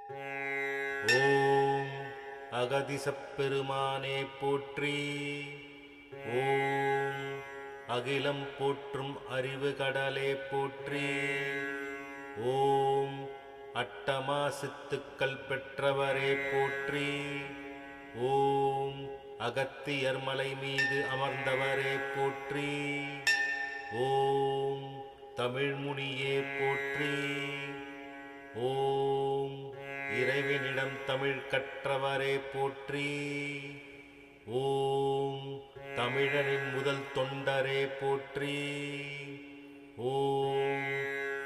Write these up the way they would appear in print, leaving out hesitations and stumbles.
ஓம் அகதிசப் பெருமானே போற்றி. ஓம் அகிலம் போற்றும் அறிவு கடலே போற்றி. ஓம் அட்டமா சித்துக்கள் பெற்றவரே போற்றி. ஓம் அகத்தியர் மலை மீது அமர்ந்தவரே போற்றி. ஓம் தமிழ்முனியே போற்றி. ஓம் இறைவனிடம் தமிழ் கற்றவரே போற்றி. ஓம் தமிழனின் முதல் தொண்டரே போற்றி. ஓம்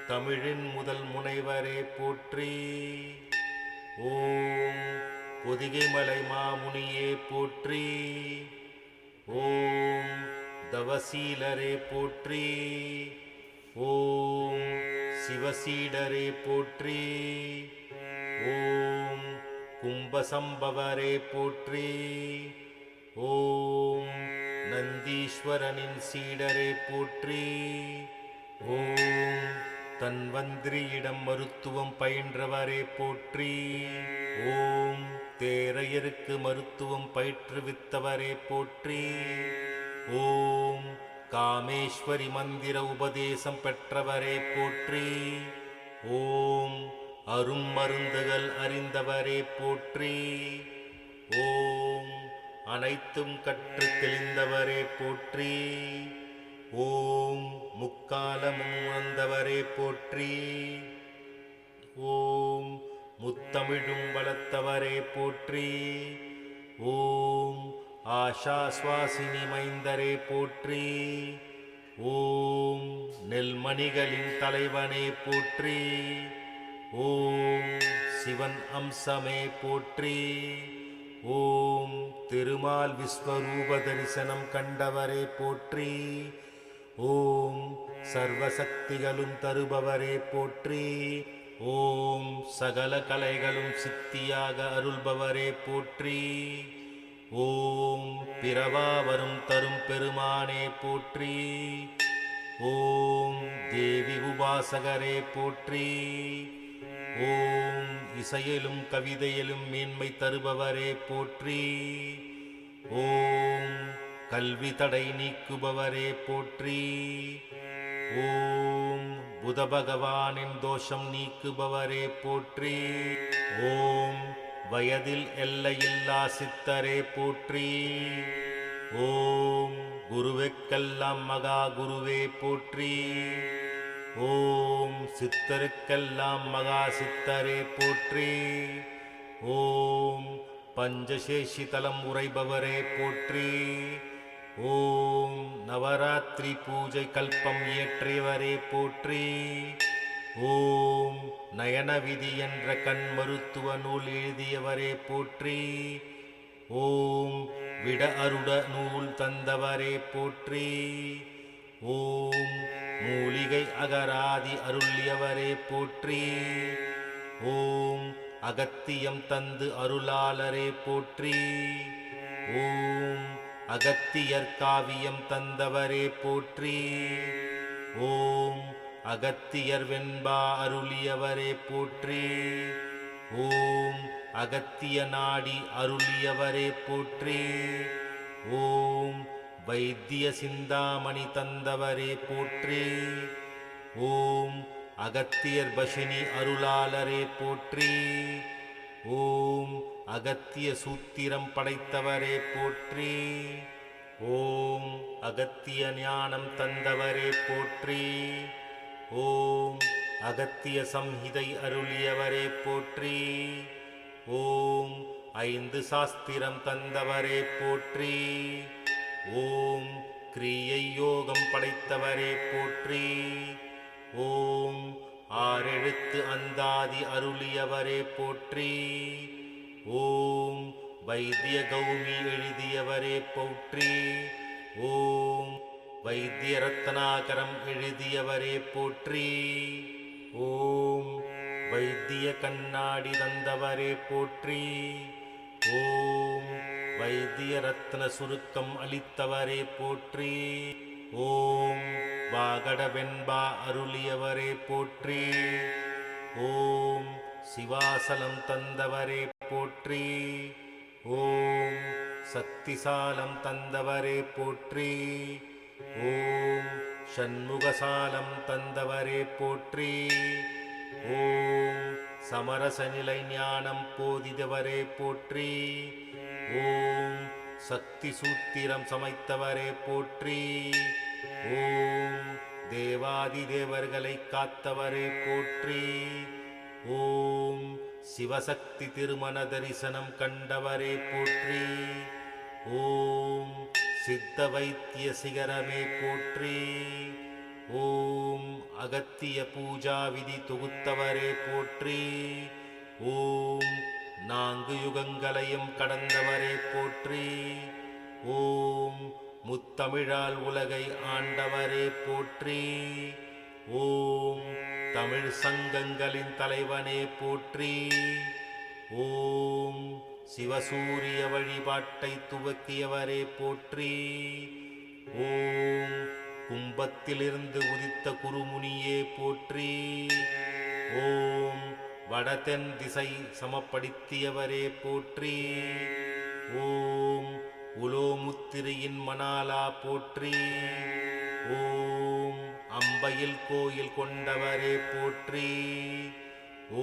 தமிழின் முதல் முனைவரே போற்றி. ஓம் பொதிகைமலை மாமுனியே போற்றி. ஓம் தவசீலரே போற்றி. ஓம் சிவசீடரே போற்றி. ஓம் கும்பசம்பவரே போற்றி. ஓம் நந்தீஸ்வரனின் சீடரே போற்றி. ஓம் தன்வந்திரியிடம் மருத்துவம் பயின்றவரே போற்றி. ஓம் தேரையருக்கு மருத்துவம் பயிற்றுவித்தவரே போற்றி. ஓம் காமேஸ்வரி மந்திர உபதேசம் பெற்றவரே போற்றி. ஓம் அரும் மருந்துகள் அறிந்தவரே போற்றி. ஓம் அனைத்தும் கற்று தெளிந்தவரே போற்றி. ஓம் முக்காலமும் உணர்ந்தவரே போற்றி. ஓம் முத்தமிழும் வளர்த்தவரே போற்றி. ஓம் ஆஷாஸ்வாசினி மைந்தரே போற்றி. ஓம் நெல்மணிகளின் தலைவனே போற்றி. ஓம் சிவன் அம்சமே போற்றி. ஓம் திருமால் விஸ்வரூப தரிசனம் கண்டவரே போற்றி. ஓம் சர்வசக்திகளும் தருபவரே போற்றி. ஓம் சகல கலைகளும் சித்தியாக அருள்பவரே போற்றி. ஓம் பிறவாவரும் தரும் பெருமானே போற்றி. ஓம் தேவி உபாசகரே போற்றி. ஓம் இசையிலும் கவிதையிலும் மேன்மை தருபவரே போற்றி. ஓம் கல்வி தடை நீக்குபவரே போற்றி. ஓம் புத பகவானின் தோஷம் நீக்குபவரே போற்றி. ஓம் வயதில் எல்லையில்லா சித்தரே போற்றி. ஓம் குருவுக்கெல்லாம் மகா குருவே போற்றி. ஓம் சித்தருக்கெல்லாம் மகா சித்தரே போற்றி. ஓம் பஞ்சசேஷி தலம் உரைபவரே போற்றி. ஓம் நவராத்திரி பூஜை கல்பம் இயற்றியவரே போற்றி. ஓம் நயனவிதி என்ற கண் மருத்துவ நூல் எழுதியவரே போற்றி. ஓம் விட அருட நூல் தந்தவரே போற்றி. ஓம் மூலிகை அகராதி அருளியவரே போற்றி. ஓம் அகத்தியம் தந்து அருளாளரே போற்றி. ஓம் அகத்தியர் காவியம் தந்தவரே போற்றி. ஓம் அகத்தியர் வெண்பா அருளியவரே போற்றி. ஓம் அகத்திய நாடி அருளியவரே போற்றி. ஓம் வைத்திய சிந்தாமணி தந்தவரே போற்றி. ஓம் அகத்தியர் பஷினி அருளாளரே போற்றி. ஓம் அகத்திய சூத்திரம் படைத்தவரே போற்றி. ஓம் அகத்திய ஞானம் தந்தவரே போற்றி. ஓம் அகத்திய சம்ஹிதை அருளியவரே போற்றி. ஓம் 5 சாஸ்திரம் தந்தவரே போற்றி. ஓம் கிரியை யோகம் படைத்தவரே போற்றி. ஓம் 6 எழுத்து அந்தாதி அருளியவரே போற்றி. ஓம் வைத்திய கௌமி எழுதியவரே போற்றி. ஓம் வைத்திய ரத்னாகரம் எழுதியவரே போற்றி. ஓம் வைத்திய கண்ணாடி தந்தவரே போற்றி. ஓம் வைத்திய ரத்ன சுருக்கம் அளித்தவரே போற்றி. ஓம் வாகட வெண்பா அருளியவரே போற்றி. ஓம் சிவாசலம் தந்தவரே போற்றி. ஓம் சக்திசாலம் தந்தவரே போற்றி. ஓம் ஷண்முகசாலம் தந்தவரே போற்றி. ஓம் சமரச நிலை ஞானம் போதிதவரே போற்றி. ஓம் சக்தி சூத்திரம் சமைத்தவரே போற்றி. ஓம் தேவாதி தேவர்களை காத்தவரே போற்றி. ஓம் சிவசக்தி திருமண தரிசனம் கண்டவரே போற்றி. ஓம் சித்த வைத்திய சிகரமே போற்றி. ஓம் அகத்திய பூஜா விதி தொகுத்தவரே போற்றி. ஓம் 4 யுகங்களையும் கடந்தவரே போற்றி. ஓம் முத்தமிழால் உலகை ஆண்டவரே போற்றி. ஓம் தமிழ் சங்கங்களின் தலைவனே போற்றி. ஓம் சிவசூரிய வழிபாட்டை துவக்கியவரே போற்றி. ஓம் கும்பத்திலிருந்து உதித்த குருமுனியே போற்றி. ஓம் வடதென் திசை சமப்படுத்தியவரே போற்றி. ஓம் உலோமுத்திரையின் மணாலா போற்றி. ஓம் அம்பையில் கோயில் கொண்டவரே போற்றி.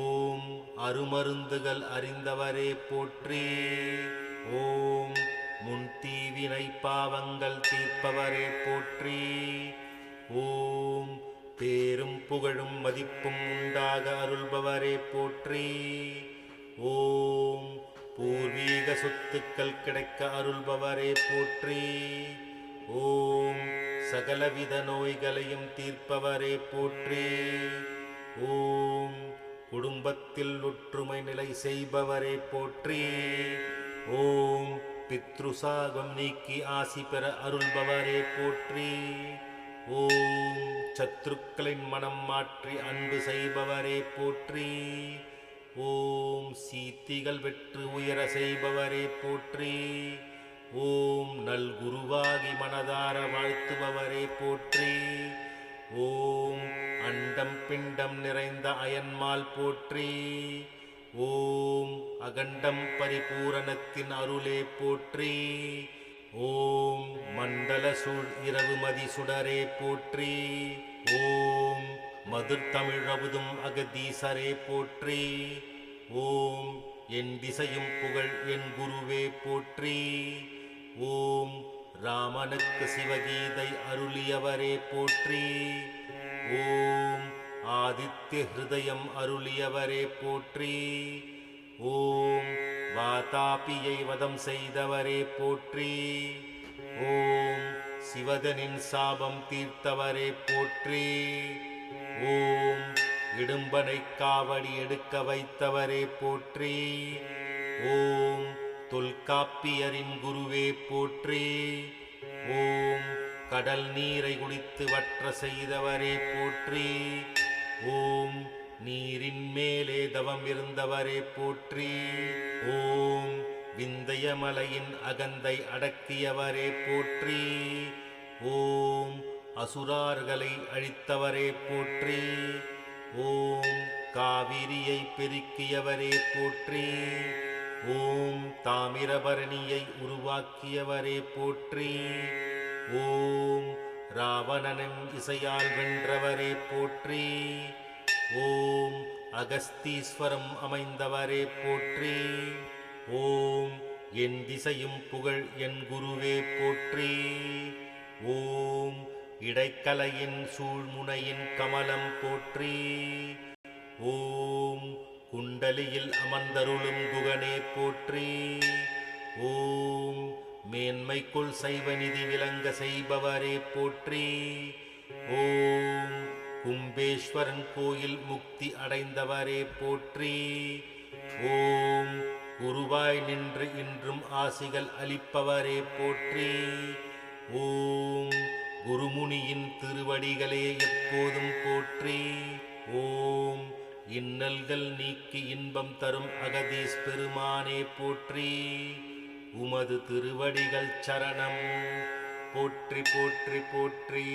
ஓம் அருமருந்துகள் அறிந்தவரே போற்றி. ஓம் முன்தீவினை பாவங்கள் தீர்ப்பவரே போற்றி. ஓம் பேரும் புகழும் மதிப்பும் உண்டாக அருள்பவரே போற்றி. ஓம் பூர்வீக சொத்துக்கள் கிடைக்க அருள்பவரே போற்றி. ஓம் சகலவித நோய்களையும் தீர்ப்பவரே போற்றி. ஓம் குடும்பத்தில் ஒற்றுமை நிலை செய்பவரே போற்றி. ஓம் பித்ருசாகம் நீக்கி ஆசி பெற அருள்பவரே போற்றி. ஓம் சத்ருக்களின் மனம் மாற்றி அன்பு செய்பவரே போற்றி. ஓம் சீத்திகள் வெற்று உயர செய்பவரே போற்றி. ஓம் நல்குருவாகி மனதார வாழ்த்துபவரே போற்றி. ஓம் அண்டம் பிண்டம் நிறைந்த அயன்மால் போற்றி. ஓம் அகண்டம் பரிபூரணத்தின் அருளே போற்றி. ஓம் மண்டல சூழ் இரவு மதி சுடரே போற்றி. ஓம் மதுர் தமிழவுதும் அகதீசரே போற்றி. ஓம் என் திசையும் புகழ் என் குருவே போற்றி. ஓம் ராமனுக்கு சிவகீதை அருளியவரே போற்றி. ஓம் ஆதித்ய ஹிருதயம் அருளியவரே போற்றி. ஓம் வாதாபியை வதம் செய்தவரே போற்றி. ஓம் சிவதனின் சாபம் தீர்த்தவரே போற்றி. ஓம் இடும்பனை காவடி எடுக்க வைத்தவரே போற்றி. ஓம் தொல்காப்பியரின் குருவே போற்றி. ஓம் கடல் நீரை குடித்து வற்ற செய்தவரே போற்றி. ஓம் நீரின் மேலே தவம் இருந்தவரே போற்றி. ஓம் விந்தயமலையின் அகந்தை அடக்கியவரே போற்றி. ஓம் அசுரார்களை அழித்தவரே போற்றி. ஓம் காவிரியை பெருக்கியவரே போற்றி. ஓம் தாமிரபரணியை உருவாக்கியவரே போற்றி. ஓம் ராவணனின் இசையால் வென்றவரே போற்றி. ஓம் அகஸ்தீஸ்வரம் அமைந்தவரே போற்றி. ஓம் என் திசையும் புகழ் என் குருவே போற்றி. ஓம் இடைக்கலையின் சூழ்முனையின் கமலம் போற்றி. ஓம் குண்டலியில் அமர்ந்தருளும் குகனே போற்றி. ஓம் மேன்மைக்குள் சைவநிதி விளங்க செய்பவரே போற்றி. ஓம் கும்பேஸ்வரன் கோயில் முக்தி அடைந்தவரே போற்றி. ஓம் குருவாய் நின்று இன்றும் ஆசிகள் அளிப்பவரே போற்றி. ஓம் குருமுனியின் திருவடிகளே எப்போதும் போற்றி. ஓம் இன்னல்கள் நீக்கி இன்பம் தரும் அகதீஸ் பெருமானே போற்றி. உமது திருவடிகள் சரணம் போற்றி போற்றி போற்றி.